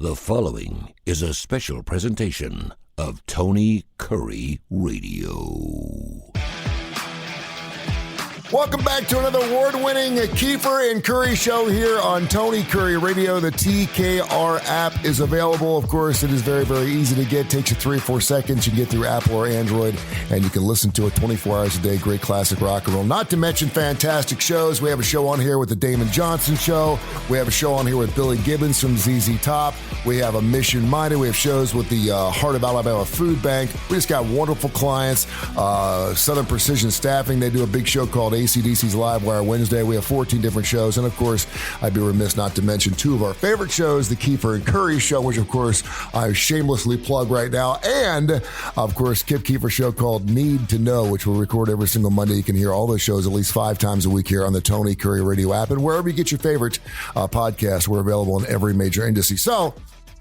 The following is a special presentation of Tony Kurre Radio. Welcome back to another award-winning Keefer and Kurre show here on Tony Kurre Radio. The TKR app is available. Of course, it is very, very easy to get. Takes you 3 or 4 seconds. You can get through Apple or Android, and you can listen to it 24 hours a day. Great classic rock and roll. Not to mention fantastic shows. We have a show on here with the Damon Johnson Show. We have a show on here with Billy Gibbons from ZZ Top. We have a Mission Minded. We have shows with the Heart of Alabama Food Bank. We just got wonderful clients. Southern Precision Staffing. They do a big show called ACDC's Live Wire Wednesday. We have 14 different shows. And, of course, I'd be remiss not to mention two of our favorite shows, the Keefer and Kurre Show, which, of course, I shamelessly plug right now. And, of course, Kip Keefer show called Need to Know, which we'll record every single Monday. You can hear all those shows at least 5 times a week here on the Tony Kurre Radio app. And wherever you get your favorite podcast, we're available on every major industry. So,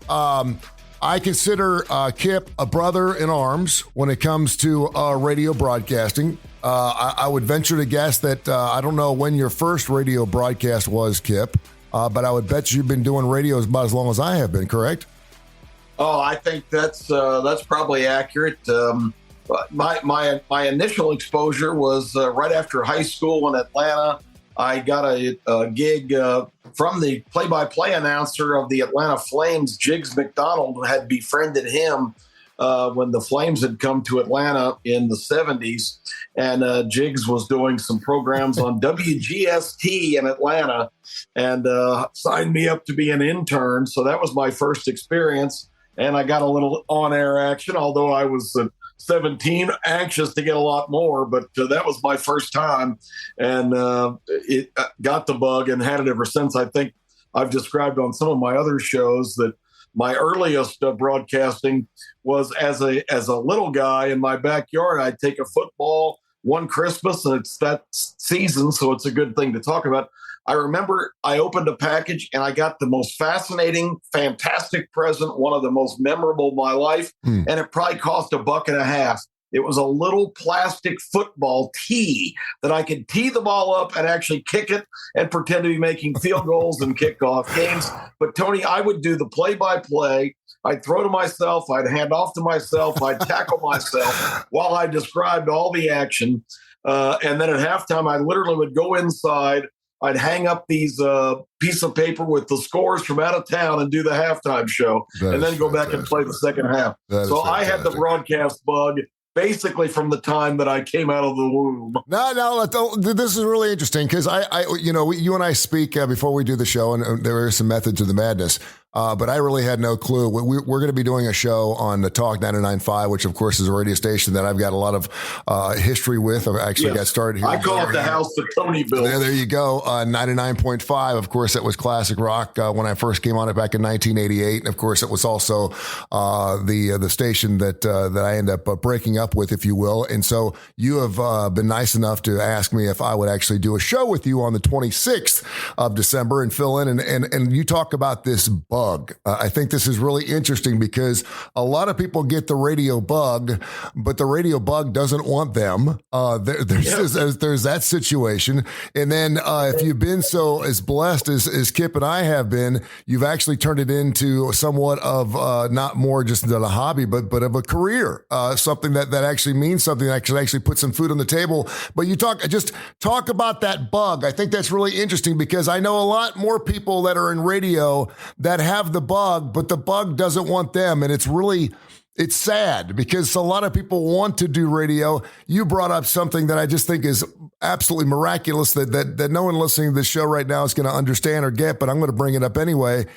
I consider Kip a brother in arms when it comes to radio broadcasting. I would venture to guess that I don't know when your first radio broadcast was, Kip, but I would bet you've been doing radio about as long as I have been, correct? Oh, I think that's probably accurate. My initial exposure was right after high school in Atlanta. I got a gig from the play-by-play announcer of the Atlanta Flames, Jiggs McDonald, had befriended him when the Flames had come to Atlanta in the 70s. And Jiggs was doing some programs on WGST in Atlanta and signed me up to be an intern. So that was my first experience. And I got a little on-air action, although I was 17, anxious to get a lot more, but that was my first time, and it got the bug and had it ever since. I think I've described on some of my other shows that my earliest broadcasting was as a little guy in my backyard. I'd take a football one Christmas, and it's that season, so it's a good thing to talk about. I remember I opened a package and I got the most fascinating, fantastic present, one of the most memorable of my life, and it probably cost $1.50. It was a little plastic football tee that I could tee the ball up and actually kick it and pretend to be making field goals and kickoff games. But, Tony, I would do the play-by-play. I'd throw to myself. I'd hand off to myself. I'd tackle myself while I described all the action. And then at halftime, I literally would go inside. I'd hang up these piece of paper with the scores from out of town and do the halftime show, and then go back and play the second half. So I had the broadcast bug basically from the time that I came out of the womb. No, this is really interesting because you and I speak before we do the show, and there is some method to the madness. But I really had no clue. We're going to be doing a show on the Talk 99.5, which, of course, is a radio station that I've got a lot of history with. I actually got started here. I call it the house that Tony built. There you go. 99.5. Of course, that was classic rock when I first came on it back in 1988. And, of course, it was also the station that I ended up breaking up with, if you will. And so you have been nice enough to ask me if I would actually do a show with you on the 26th of December and fill in. And you talk about this bug. I think this is really interesting because a lot of people get the radio bug, but the radio bug doesn't want them. There's that situation. And then if you've been so as blessed as Kip and I have been, you've actually turned it into somewhat of not more just a hobby, but of a career, something that actually means something that can actually put some food on the table. But you talk about that bug. I think that's really interesting because I know a lot more people that are in radio that have the bug, but the bug doesn't want them. And it's sad because a lot of people want to do radio. You brought up something that I just think is absolutely miraculous that no one listening to this show right now is going to understand or get, but I'm going to bring it up anyway.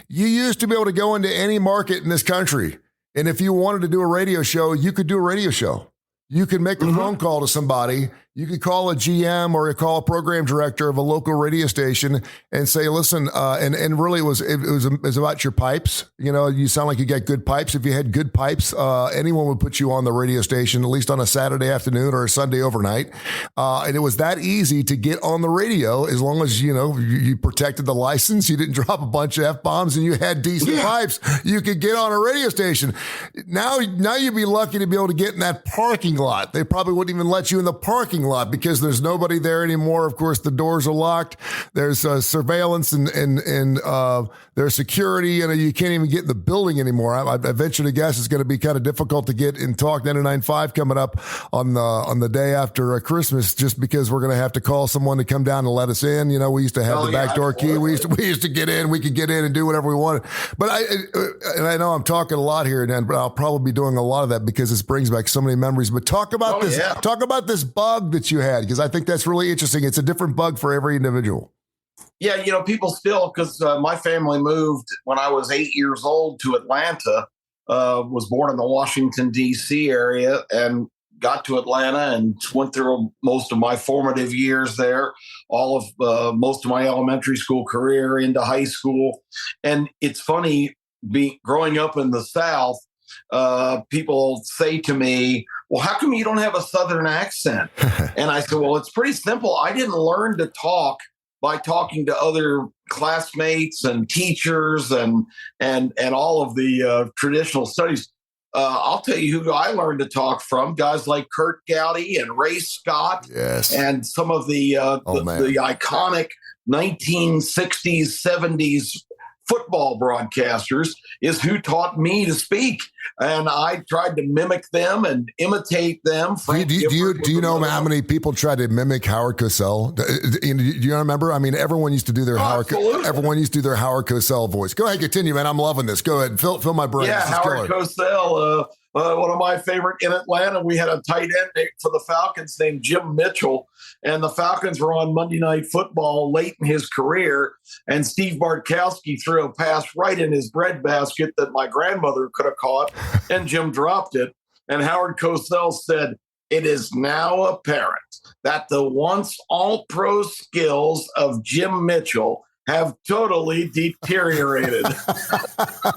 You used to be able to go into any market in this country. And if you wanted to do a radio show, you could do a radio show. You could make a phone call to somebody. You could call a GM or call a program director of a local radio station and say, listen, and really it was about your pipes. You know, you sound like you got good pipes. If you had good pipes, anyone would put you on the radio station, at least on a Saturday afternoon or a Sunday overnight. And it was that easy to get on the radio as long as, you protected the license. You didn't drop a bunch of F-bombs and you had decent pipes. You could get on a radio station. Now you'd be lucky to be able to get in that parking lot. They probably wouldn't even let you in the parking parking lot because there's nobody there anymore. Of course, the doors are locked. There's surveillance and there's security, and you can't even get in the building anymore. I venture to guess it's going to be kind of difficult to get in Talk 99.5 coming up on the day after Christmas, just because we're going to have to call someone to come down and let us in. We used to have the backdoor key. We used to get in. We could get in and do whatever we wanted. But I know I'm talking a lot here, Dan, but I'll probably be doing a lot of that because this brings back so many memories. But talk about this. Yeah. Talk about this bug that you had, because I think that's really interesting. It's a different bug for every individual. Yeah, people still, because my family moved when I was 8 years old to Atlanta. Was born in the Washington, D.C. area and got to Atlanta and went through most of my formative years there, all of most of my elementary school career into high school. And it's funny, growing up in the South, people say to me, well, how come you don't have a Southern accent? And I said, well, it's pretty simple. I didn't learn to talk by talking to other classmates and teachers and all of the traditional studies. I'll tell you who I learned to talk from, guys like Kurt Gowdy and Ray Scott, yes, and some of the iconic 1960s, 70s football broadcasters is who taught me to speak. And I tried to mimic them and imitate them. Do you know how many people tried to mimic Howard Cosell? Do you remember? I mean, everyone used to do their Howard Cosell voice. Go ahead, continue, man. I'm loving this. Go ahead, fill my brain. Yeah, Howard Cosell. One of my favorite in Atlanta. We had a tight end for the Falcons named Jim Mitchell, and the Falcons were on Monday Night Football late in his career, and Steve Bartkowski threw a pass right in his breadbasket that my grandmother could have caught, and Jim dropped it. And Howard Cosell said, "It is now apparent that the once all-pro skills of Jim Mitchell have totally deteriorated."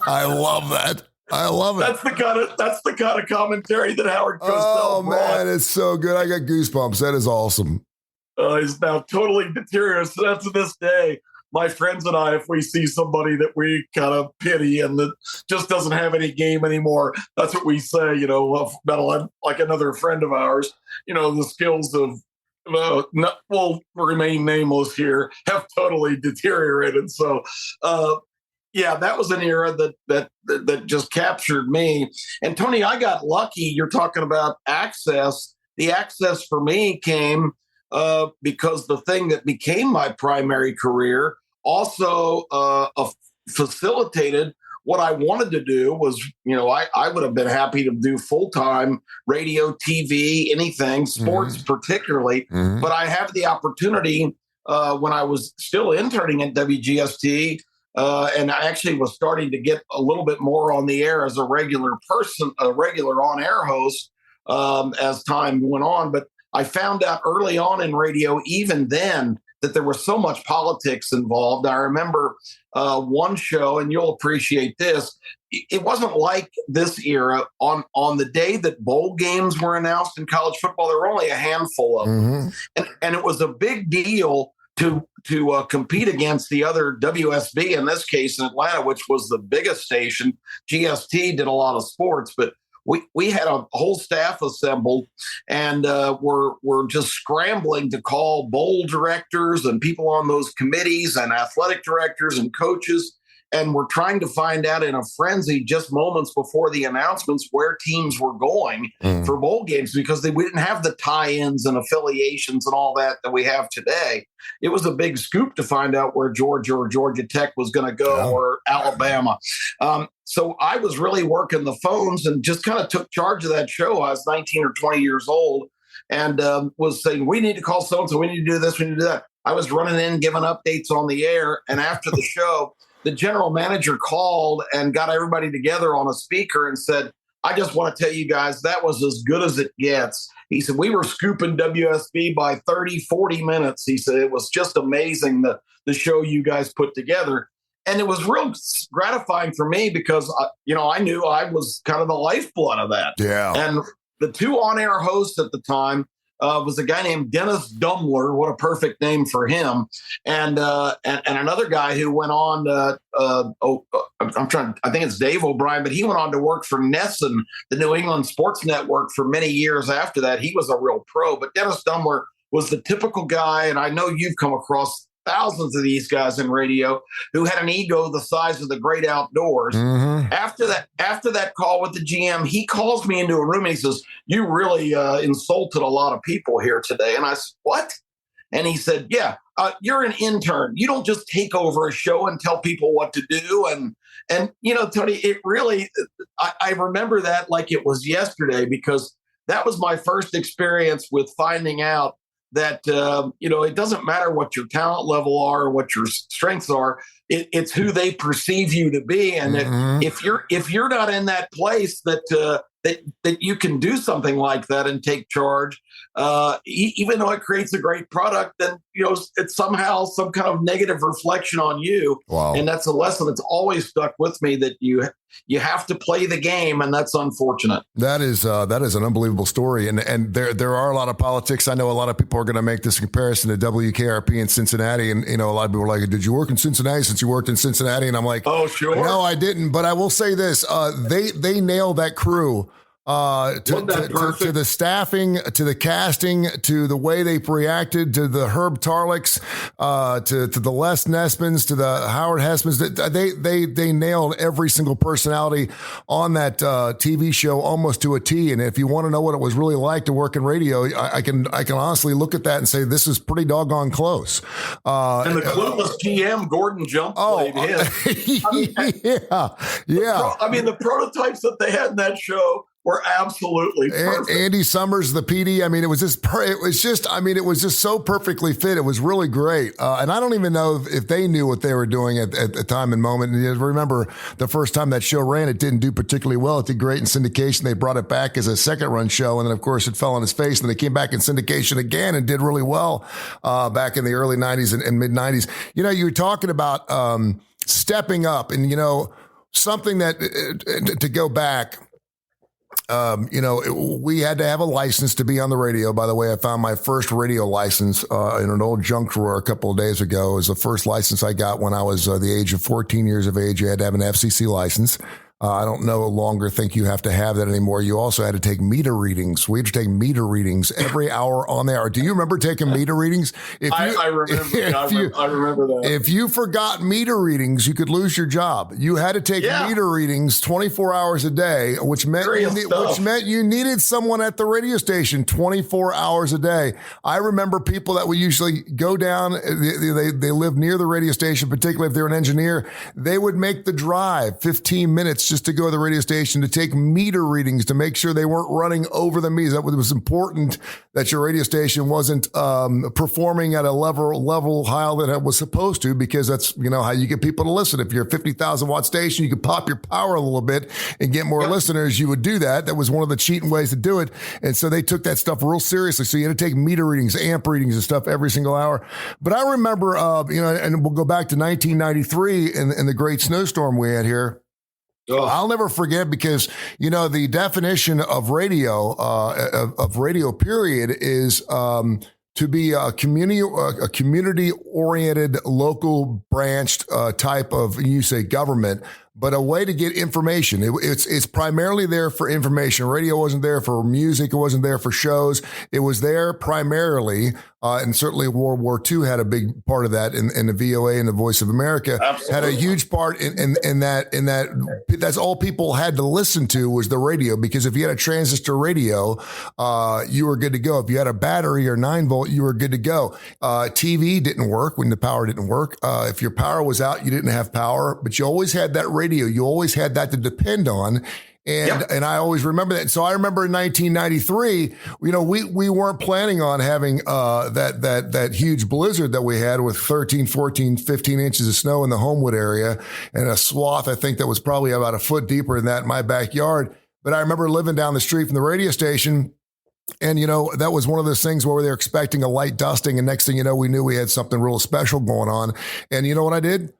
I love that. I love it. That's the kind of commentary that Howard Cosell brought. Man, it's so good. I got goosebumps. That is awesome. He's now totally deteriorated. So that's to this day, my friends and I, if we see somebody that we kind of pity and that just doesn't have any game anymore, that's what we say, about like another friend of ours, the skills of, will remain nameless here, have totally deteriorated. So, yeah, that was an era that just captured me. And Tony, I got lucky. You're talking about access. The access for me came because the thing that became my primary career also facilitated what I wanted to do. Was, I would have been happy to do full-time radio, TV, anything, sports particularly. Mm-hmm. But I have the opportunity when I was still interning at WGST, and I actually was starting to get a little bit more on the air as a regular on-air host as time went on. But I found out early on in radio, even then, that there was so much politics involved. I remember one show, and you'll appreciate this, it wasn't like this era. On the day that bowl games were announced in college football, there were only a handful of them. And it was a big deal to compete against the other WSB, in this case in Atlanta, which was the biggest station. GST did a lot of sports, but we had a whole staff assembled, and we're just scrambling to call bowl directors and people on those committees and athletic directors and coaches. And we're trying to find out in a frenzy just moments before the announcements where teams were going for bowl games, because we didn't have the tie-ins and affiliations and all that we have today. It was a big scoop to find out where Georgia or Georgia Tech was going to go, or Alabama. So I was really working the phones and just kind of took charge of that show. I was 19 or 20 years old and was saying, we need to call so-and-so, we need to do this, we need to do that. I was running in, giving updates on the air. And after the show, the general manager called and got everybody together on a speaker and said, I just want to tell you guys, that was as good as it gets. He said, we were scooping WSB by 30, 40 minutes. He said, it was just amazing, the show you guys put together. And it was real gratifying for me because, I knew I was kind of the lifeblood of that. Yeah. And the two on-air hosts at the time, was a guy named Dennis Dumler. What a perfect name for him. And another guy who went on, I think it's Dave O'Brien, but he went on to work for Nesson, the New England Sports Network, for many years after that. He was a real pro, but Dennis Dumler was the typical guy. And I know you've come across thousands of these guys in radio who had an ego the size of the great outdoors. Mm-hmm. After that call with the GM, he calls me into a room and he says, "You really insulted a lot of people here today." And I said, "What?" And he said, "Yeah, you're an intern. You don't just take over a show and tell people what to do." And Tony, it really, I remember that like it was yesterday, because that was my first experience with finding out that, it doesn't matter what your talent level are or what your strengths are. It's who they perceive you to be. And mm-hmm. if you're not in that place that you can do something like that and take charge, even though it creates a great product, then, it's somehow some kind of negative reflection on you. Wow. And that's a lesson that's always stuck with me, that you have to play the game, and that's unfortunate. That is an unbelievable story, and there are a lot of politics. I know a lot of people are going to make this comparison to WKRP in Cincinnati, and a lot of people are like, "Did you work in Cincinnati since you worked in Cincinnati?" And I'm like, "Oh, sure, no, I didn't." But I will say this: they nailed that crew. To the staffing, to the casting, to the way they reacted, to the Herb Tarlicks, to the Les Nessmans, to the Howard Hessmans. They nailed every single personality on that TV show almost to a T. And if you want to know what it was really like to work in radio, I can honestly look at that and say this is pretty doggone close. And the clueless GM Gordon Jump played him. The prototypes that they had in that show were absolutely perfect. Andy Summers, the PD. It was just so perfectly fit. It was really great. And I don't even know if they knew what they were doing at the time and moment. And you remember the first time that show ran, it didn't do particularly well. It did great in syndication. They brought it back as a second run show. And then of course it fell on its face, and they came back in syndication again and did really well, back in the early 90s and mid 90s. You were talking about, stepping up, and, something that, to go back, we had to have a license to be on the radio. By the way, I found my first radio license in an old junk drawer a couple of days ago. It was the first license I got when I was the age of 14 years of age. You had to have an FCC license. I don't no longer think you have to have that anymore. You also had to take meter readings. We had to take meter readings every hour on the hour. Do you remember taking meter readings? I remember that. If you forgot meter readings, you could lose your job. You had to take meter readings 24 hours a day, which meant you needed someone at the radio station 24 hours a day. I remember people that would usually go down. They live near the radio station, particularly if they're an engineer. They would make the drive 15 minutes just to go to the radio station to take meter readings to make sure they weren't running over the meters. That was important, that your radio station wasn't performing at a level high that it was supposed to, because that's how you get people to listen. If you're a 50,000 watt station, you could pop your power a little bit and get more listeners. You would do that. That was one of the cheating ways to do it. And so they took that stuff real seriously. So you had to take meter readings, amp readings and stuff every single hour. But I remember, and we'll go back to 1993 and the great snowstorm we had here. Oh. I'll never forget, because, the definition of radio, period, is to be a community oriented, local branched type of, you say, government, but a way to get information. It's primarily there for information. Radio wasn't there for music. It wasn't there for shows. It was there primarily. And certainly World War II had a big part of that, in the VOA and the Voice of America. Absolutely. Had a huge part in that. That's all people had to listen to was the radio, because if you had a transistor radio, you were good to go. If you had a battery or 9-volt, you were good to go. TV didn't work when the power didn't work. If your power was out, you didn't have power, but you always had that radio. You always had that to depend on. And I always remember that. So I remember in 1993, we weren't planning on having that huge blizzard that we had with 13, 14, 15 inches of snow in the Homewood area, and a swath, I think, that was probably about a foot deeper than that in my backyard. But I remember living down the street from the radio station. And, that was one of those things where they were expecting a light dusting. And next thing you know, we knew we had something real special going on. And you know what I did?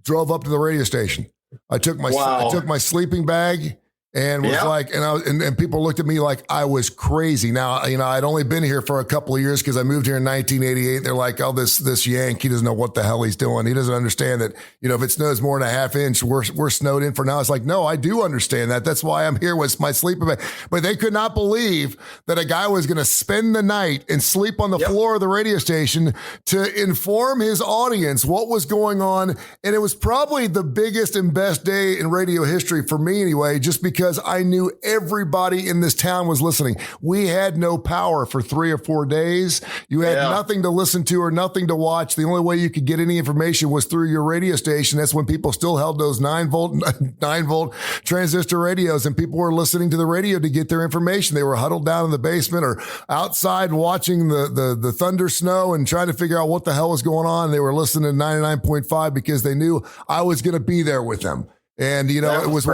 Drove up to the radio station. I took my sleeping bag and was like, and people looked at me like I was crazy. Now, I'd only been here for a couple of years because I moved here in 1988. They're like, oh, this Yank, he doesn't know what the hell he's doing. He doesn't understand that, if it snows more than a half inch, we're snowed in for now. It's like, no, I do understand that. That's why I'm here with my sleeping bag. But they could not believe that a guy was going to spend the night and sleep on the floor of the radio station to inform his audience what was going on. And it was probably the biggest and best day in radio history for me anyway, just because I knew everybody in this town was listening. We had no power for 3 or 4 days. You had nothing to listen to or nothing to watch. The only way you could get any information was through your radio station. That's when people still held those 9-volt transistor radios, and people were listening to the radio to get their information. They were huddled down in the basement or outside watching the thunder snow and trying to figure out what the hell was going on. They were listening to 99.5 because they knew I was going to be there with them. And, it was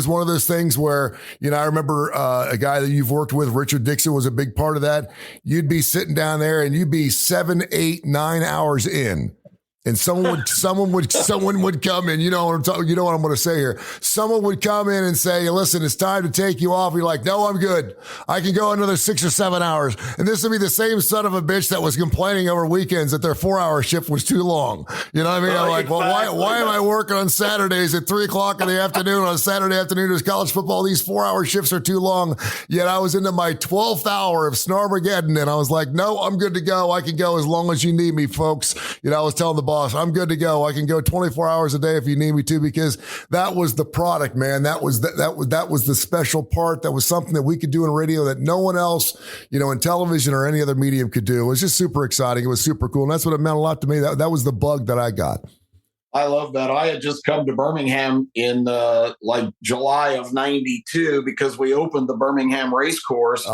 one of those things where, I remember a guy that you've worked with, Richard Dixon, was a big part of that. You'd be sitting down there and you'd be 7, 8, 9 hours in. And someone would come in. You know what I'm going to say here. Someone would come in and say, "Listen, it's time to take you off." You're like, "No, I'm good. I can go another 6 or 7 hours." And this would be the same son of a bitch that was complaining over weekends that their 4-hour shift was too long. You know what I mean? I'm like, well, why am I working on Saturdays at 3:00 in the afternoon on Saturday afternoon? There's college football. These 4-hour shifts are too long. Yet I was into my 12th hour of Snarmageddon, and I was like, "No, I'm good to go. I can go as long as you need me, folks." I was telling the boss, I'm good to go. I can go 24 hours a day if you need me to, because that was the product, man. That was the special part. That was something that we could do in radio that no one else, in television or any other medium could do. It was just super exciting. It was super cool. And that's what it meant a lot to me. That was the bug that I got. I love that. I had just come to Birmingham in July of '92 because we opened the Birmingham race course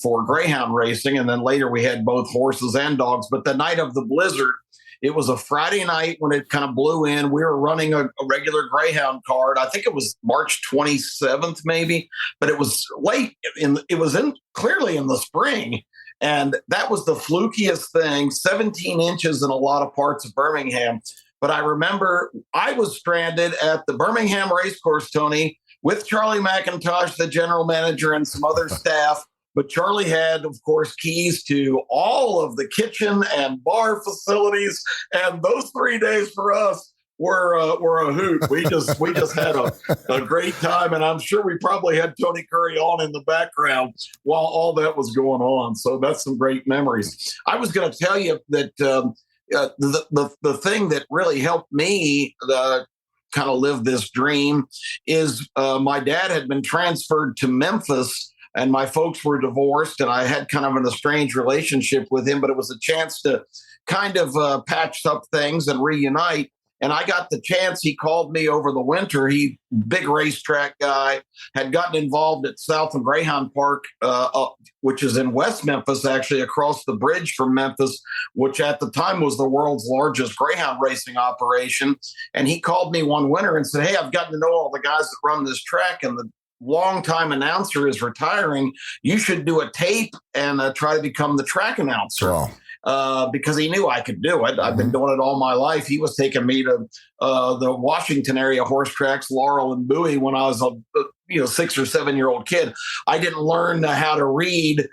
for greyhound racing. And then later we had both horses and dogs. But the night of the blizzard, it was a Friday night when it kind of blew in. We were running a regular greyhound card. I think it was March 27th, maybe, but it was late. It was clearly in the spring. And that was the flukiest thing, 17 inches in a lot of parts of Birmingham. But I remember I was stranded at the Birmingham Racecourse, Tony, with Charlie McIntosh, the general manager, and some other staff. But Charlie had, of course, keys to all of the kitchen and bar facilities. And those 3 days for us were a hoot. We just had a great time. And I'm sure we probably had Tony Kurre on in the background while all that was going on. So that's some great memories. I was going to tell you that the thing that really helped me kind of live this dream is my dad had been transferred to Memphis, and my folks were divorced, and I had kind of an estranged relationship with him, but it was a chance to kind of patch up things and reunite. And I got the chance. He called me over the winter. He, big racetrack guy, had gotten involved at Southland Greyhound Park, which is in West Memphis, actually across the bridge from Memphis, which at the time was the world's largest greyhound racing operation. And he called me one winter and said, "Hey, I've gotten to know all the guys that run this track, and the longtime announcer is retiring. You should do a tape and try to become the track announcer." Wow. Because he knew I could do it. I've been doing it all my life. He was taking me to the Washington area horse tracks, Laurel and Bowie, when I was a 6 or 7 year old kid. I didn't learn how to read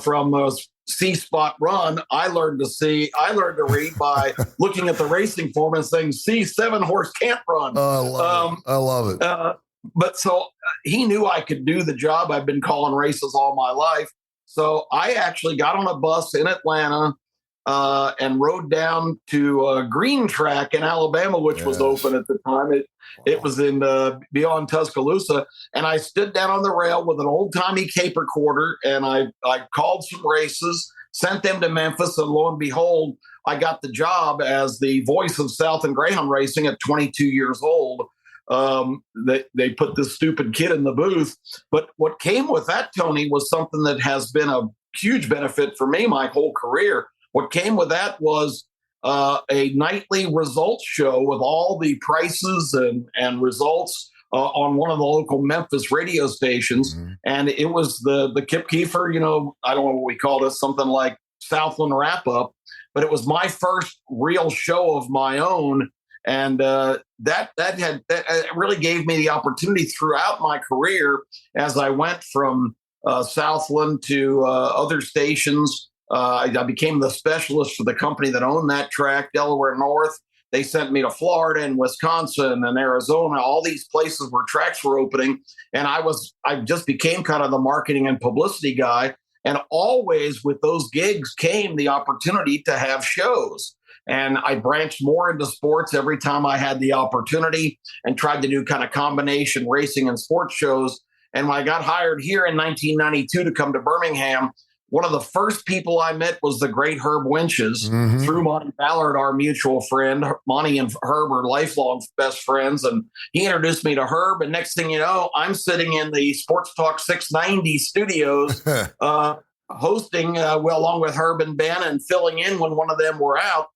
from See Spot Run. I learned to read by looking at the racing form and saying, "See, 7 horse can't run." Oh, I love it. But so he knew I could do the job. I've been calling races all my life. So I actually got on a bus in Atlanta and rode down to Green Track in Alabama, which was open at the time. It was in beyond Tuscaloosa. And I stood down on the rail with an old-timey cape recorder, and I called some races, sent them to Memphis, and lo and behold, I got the job as the voice of Southland Greyhound Racing at 22 years old. They put this stupid kid in the booth. But what came with that, Tony, was something that has been a huge benefit for me my whole career. What came with that was a nightly results show with all the prices and results on one of the local Memphis radio stations. Mm-hmm. And it was the Kip Keefer, I don't know what we called it, something like Southland Wrap Up. But it was my first real show of my own. And that really gave me the opportunity throughout my career as I went from Southland to other stations. I became the specialist for the company that owned that track, Delaware North. They sent me to Florida and Wisconsin and Arizona, all these places where tracks were opening. And I just became kind of the marketing and publicity guy. And always with those gigs came the opportunity to have shows. And I branched more into sports every time I had the opportunity and tried to do kind of combination racing and sports shows. And when I got hired here in 1992 to come to Birmingham, one of the first people I met was the great Herb Winches through Monty Ballard, our mutual friend. Monty and Herb are lifelong best friends. And he introduced me to Herb. And next thing you know, I'm sitting in the Sports Talk 690 studios hosting along with Herb and Ben and filling in when one of them were out.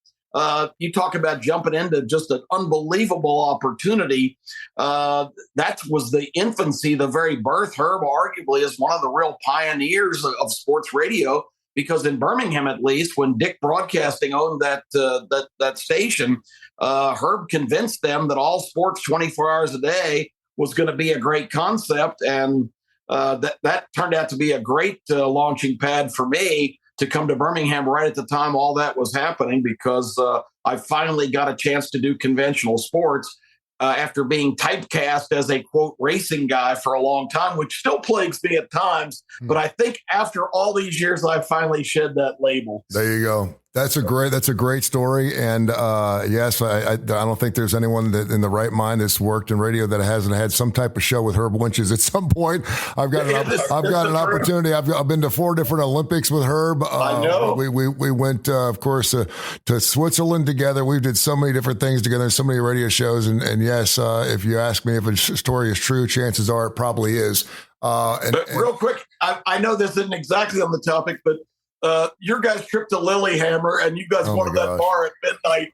You talk about jumping into just an unbelievable opportunity. That was the infancy, the very birth. Herb arguably is one of the real pioneers of sports radio, because in Birmingham, at least, when Dick Broadcasting owned that station, Herb convinced them that all sports 24 hours a day was going to be a great concept. And that turned out to be a great launching pad for me to come to Birmingham right at the time all that was happening, because I finally got a chance to do conventional sports after being typecast as a, quote, racing guy for a long time, which still plagues me at times. But I think after all these years, I finally shed that label. There you go. That's a great story. And yes, I don't think there's anyone that in the right mind that's worked in radio that hasn't had some type of show with Herb Winches at some point. I've got an opportunity. I've been to 4 different Olympics with Herb. I know. We went, of course, to Switzerland together. We did so many different things together, so many radio shows. And yes, if you ask me if a story is true, chances are it probably is. But real quick, I know this isn't exactly on the topic, but your guys' trip to Lillehammer and you guys wanted that bar at midnight.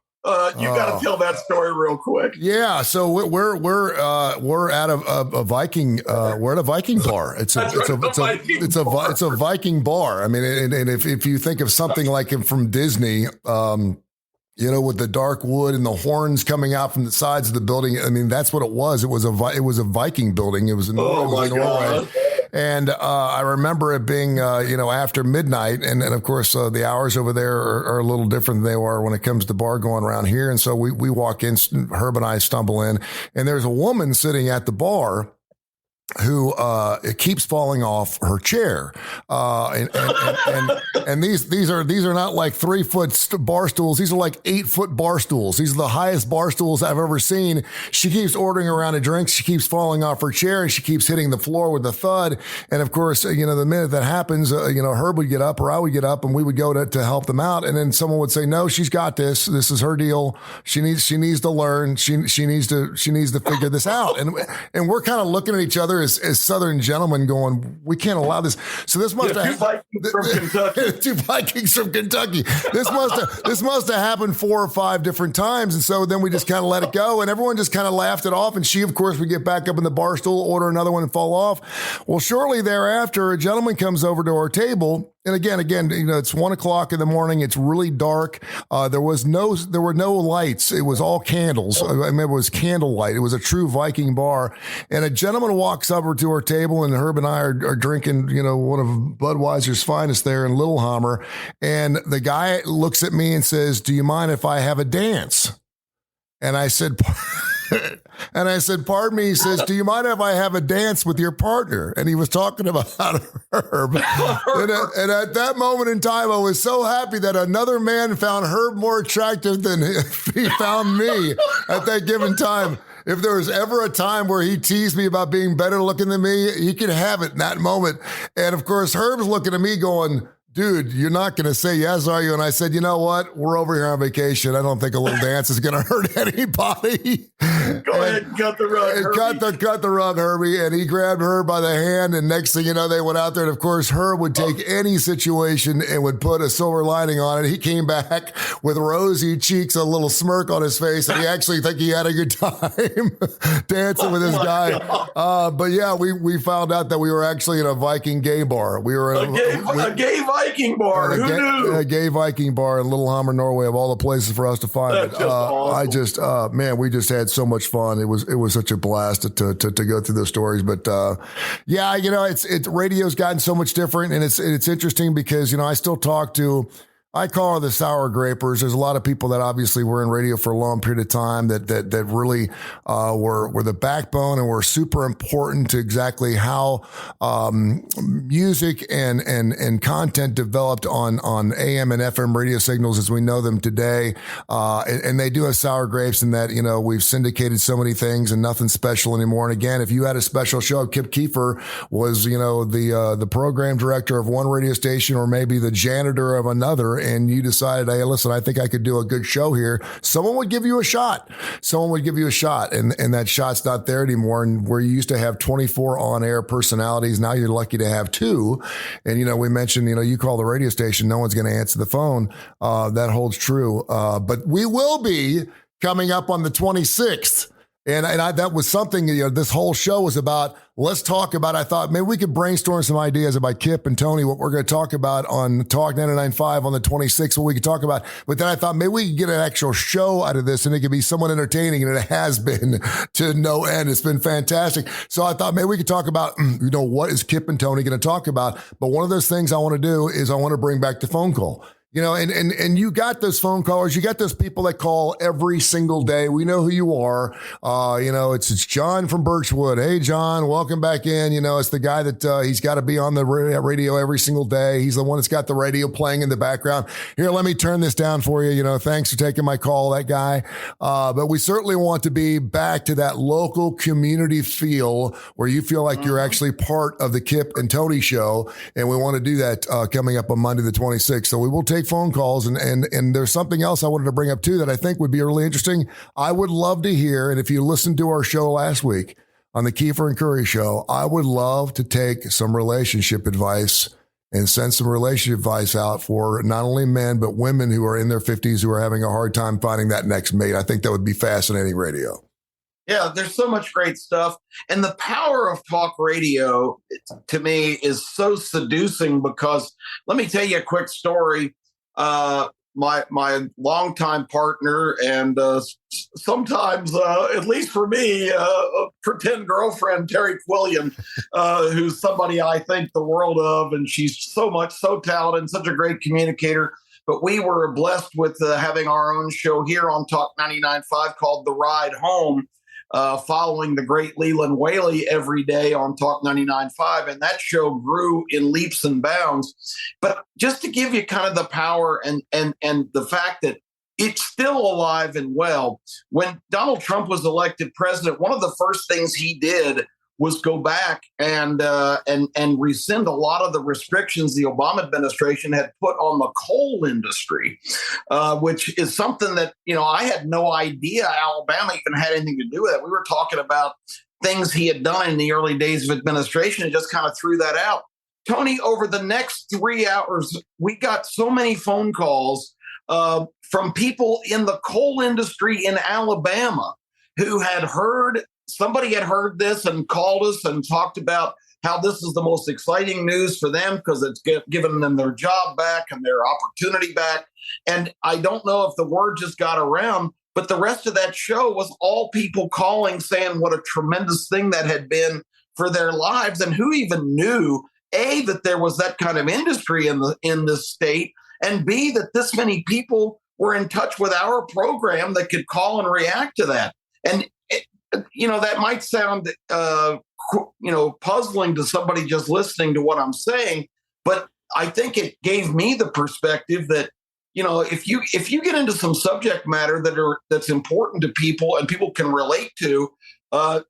You got to tell that story real quick. Yeah, so we're at a Viking. We're at a Viking bar. It's a Viking bar. I mean, and if you think of something like him from Disney, with the dark wood and the horns coming out from the sides of the building. I mean, that's what it was. It was a Viking building. It was in Norway. And I remember it being, after midnight. And of course, the hours over there are a little different than they are when it comes to bar going around here. And so we walk in, Herb and I stumble in, and there's a woman sitting at the bar who it keeps falling off her chair, and these are not like 3-foot bar stools. These are like 8-foot bar stools. These are the highest bar stools I've ever seen. She keeps ordering a round of drinks. She keeps falling off her chair, and she keeps hitting the floor with a thud. And of course, the minute that happens, Herb would get up or I would get up, and we would go to help them out. And then someone would say, "No, she's got this. This is her deal. She needs to learn. She needs to figure this out." And we're kind of looking at each other as Southern gentlemen going, "We can't allow this." So this must have Vikings from Kentucky. 2 Vikings from Kentucky. This must have happened 4 or 5 different times. And so then we just kind of let it go, and everyone just kind of laughed it off. And she, of course, would get back up in the bar stool, order another one, and fall off. Well, shortly thereafter, a gentleman comes over to our table. And again, it's 1:00 in the morning. It's really dark. There were no lights. It was all candles. I remember it was candlelight. It was a true Viking bar. And a gentleman walks over to our table, and Herb and I are drinking, one of Budweiser's finest there in Lillehammer. And the guy looks at me and says, "Do you mind if I have a dance?" And I said, "Pardon me." He says, "Do you mind if I have a dance with your partner?" And he was talking about Herb. And at that moment in time, I was so happy that another man found Herb more attractive than he found me at that given time. If there was ever a time where he teased me about being better looking than me, he could have it in that moment. And of course, Herb's looking at me going, "Dude, you're not going to say yes, are you?" And I said, "You know what? We're over here on vacation. I don't think a little dance is going to hurt anybody." Go ahead and cut the rug, Herbie. Cut the rug, Herbie. And he grabbed Herb by the hand. And next thing you know, they went out there. And of course, Herb would take any situation and would put a silver lining on it. He came back with rosy cheeks, a little smirk on his face. And he actually think he had a good time dancing with this guy. But yeah, we found out that we were actually in a Viking gay bar. We were in a gay Viking. Viking bar. Who knew? A gay Viking bar in Lillehammer, Norway, of all the places for us to find it. Awesome. Man, we just had so much fun. It was such a blast to go through those stories. But yeah, it's radio's gotten so much different, and it's interesting because I still talk to. I call her the sour grapers. There's a lot of people that obviously were in radio for a long period of time that really were the backbone and were super important to exactly how music and content developed on AM and FM radio signals as we know them today. And they do have sour grapes in that we've syndicated so many things and nothing special anymore. And again, if you had a special show, Kip Keefer was the program director of one radio station or maybe the janitor of another. And you decided, hey, listen, I think I could do a good show here. Someone would give you a shot. And that shot's not there anymore. And where you used to have 24 on-air personalities, now you're lucky to have 2. And, we mentioned, you call the radio station, no one's going to answer the phone. That holds true. But we will be coming up on the 26th. And that was something, this whole show was about, let's talk about, I thought maybe we could brainstorm some ideas about Kip and Tony, what we're going to talk about on Talk 99.5 on the 26th, what we could talk about. But then I thought maybe we could get an actual show out of this and it could be somewhat entertaining, and it has been to no end. It's been fantastic. So I thought maybe we could talk about, what is Kip and Tony going to talk about? But one of those things I want to do is I want to bring back the phone call. And you got those phone callers, you got those people that call every single day. We know who you are. It's John from Birchwood. Hey, John, welcome back in. It's the guy that he's got to be on the radio every single day. He's the one that's got the radio playing in the background. Here, let me turn this down for you. Thanks for taking my call, that guy. But we certainly want to be back to that local community feel where you feel like you're actually part of the Kip and Tony show. And we want to do that coming up on Monday the 26th. So we will take phone calls, and there's something else I wanted to bring up too that I think would be really interesting. I would love to hear, and if you listened to our show last week on the Keefer and Kurre show, I would love to take some relationship advice and send some relationship advice out for not only men but women who are in their 50s who are having a hard time finding that next mate. I think that would be fascinating radio. Yeah, there's so much great stuff. And the power of talk radio, to me, is so seducing because let me tell you a quick story. My longtime partner and sometimes, at least for me, pretend girlfriend, Terry Quillian, who's somebody I think the world of, and she's so talented and such a great communicator. But we were blessed with having our own show here on Talk 99.5 called The Ride Home, following the great Leland Whaley every day on Talk 99.5. And that show grew in leaps and bounds. But just to give you kind of the power and the fact that it's still alive and well, when Donald Trump was elected president, one of the first things he did was go back and rescind a lot of the restrictions the Obama administration had put on the coal industry, which is something that, I had no idea Alabama even had anything to do with it. We were talking about things he had done in the early days of administration and just kind of threw that out. Tony, over the next 3 hours, we got so many phone calls from people in the coal industry in Alabama who had heard somebody had heard this and called us and talked about how this is the most exciting news for them because it's given them their job back and their opportunity back. And I don't know if the word just got around, but the rest of that show was all people calling saying what a tremendous thing that had been for their lives. And who even knew, A, that there was that kind of industry in this state, and B, that this many people were in touch with our program that could call and react to that. And that might sound, puzzling to somebody just listening to what I'm saying, but I think it gave me the perspective that, if you get into some subject matter that's important to people and people can relate to,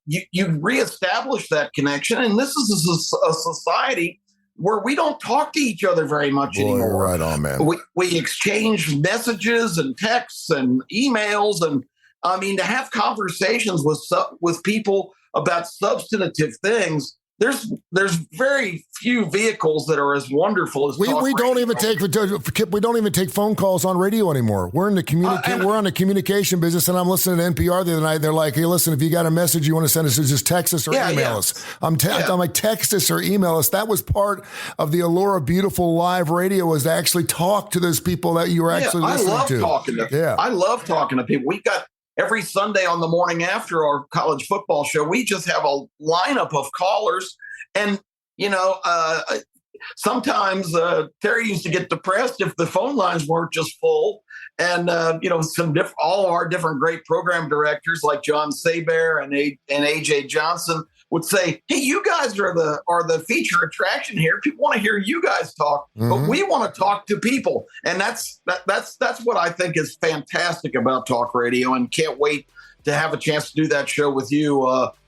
you reestablish that connection. And this is a society where we don't talk to each other very much anymore. Right on, man. We exchange messages and texts and emails, and to have conversations with people about substantive things there's very few vehicles that are as wonderful as we don't even take phone calls on radio anymore. We're in the we're on the communication business, and I'm listening to NPR the other night. They're like, "Hey, listen, if you got a message you want to send us, just text us or email us." I'm like, text us or email us. That was part of the allure of beautiful live radio, was to actually talk to those people that you were actually listening to. I love talking to people. We got every Sunday on the morning after our college football show, we just have a lineup of callers. And, sometimes Terry used to get depressed if the phone lines weren't just full. And, all of our different great program directors like John Saber and AJ Johnson would say, "Hey, you guys are the feature attraction here. People want to hear you guys talk, but we want to talk to people." And that's what I think is fantastic about talk radio, and can't wait to have a chance to do that show with you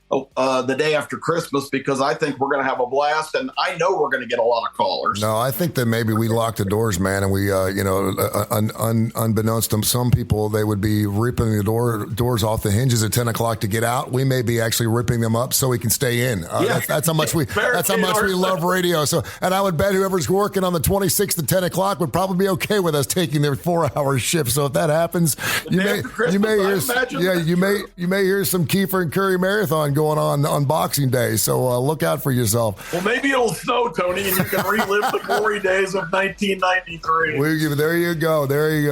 the day after Christmas, because I think we're going to have a blast, and I know we're going to get a lot of callers. No, I think that maybe we locked the doors, man, and we, unbeknownst to some people, they would be ripping the doors off the hinges at 10 o'clock to get out. We may be actually ripping them up so we can stay in. That's how much we love radio. So, and I would bet whoever's working on the 26th at 10 o'clock would probably be okay with us taking their 4-hour shift. So if that happens, you may hear some Keefer and Kurre marathon going on Boxing Day, so look out for yourself. Well, maybe it'll snow, Tony, and you can relive the glory days of 1993. There you go.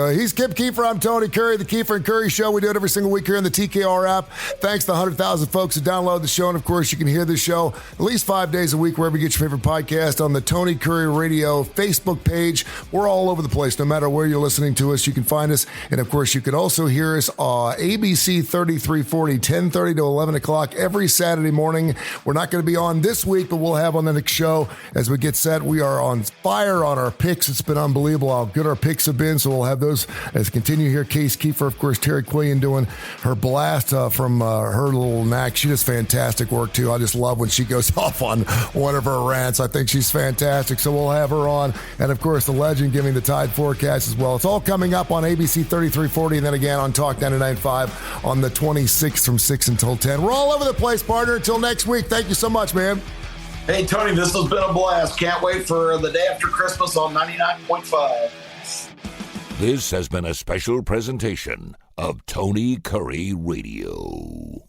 He's Kip Keefer. I'm Tony Kurre, the Keefer and Kurre Show. We do it every single week here on the TKR app. Thanks to 100,000 folks who download the show, and of course, you can hear the show at least 5 days a week wherever you get your favorite podcast on the Tony Kurre Radio Facebook page. We're all over the place. No matter where you're listening to us, you can find us, and of course, you can also hear us ABC 3340, 10:30 to 11 o'clock every Saturday morning. We're not going to be on this week, but we'll have on the next show as we get set. We are on fire on our picks. It's been unbelievable how good our picks have been, so we'll have those as continue here. Case Keefer, of course, Terry Quillian doing her blast from her little knack. She does fantastic work, too. I just love when she goes off on one of her rants. I think she's fantastic, so we'll have her on. And, of course, the legend giving the Tide forecast as well. It's all coming up on ABC 3340 and then again on Talk 99.5 on the 26th from 6 until 10. We're all over the place, partner. Until next week, thank you so much, man. Hey, Tony, this has been a blast. Can't wait for the day after Christmas on 99.5. This has been a special presentation of Tony Kurre Radio.